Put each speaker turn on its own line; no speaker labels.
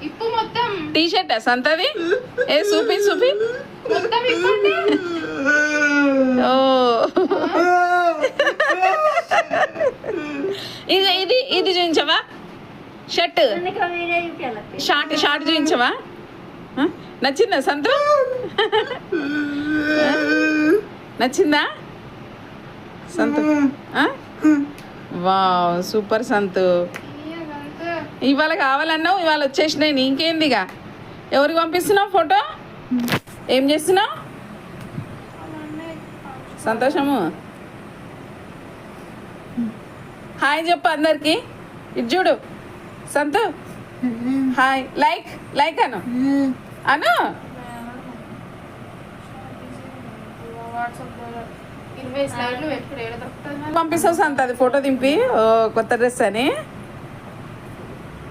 ఇప్పు మొత్తం
T shirt సంతది ఏ చూపి చూపి
మొత్తం ఇప్పండి.
ఓ ఇది ఇది ఇది చూపించవా షర్ట్ షార్ట్ చూపించవా నచ్చిందా సంతు నచ్చిందా సంతు వావ్ సూపర్ సంతు ఇవాళ కావాలన్నావు ఇవాళ వచ్చేసినాయి ఇంకేందిగా ఎవరికి పంపిస్తున్నావు ఫోటో ఏం చేస్తున్నావు సంతోషము హాయ్ చెప్పు అందరికి ఇది చూడు సంతు హాయ్ లైక్ అను అను పంపిస్తావు సంత అది ఫోటో దింపి కొత్త డ్రెస్ అని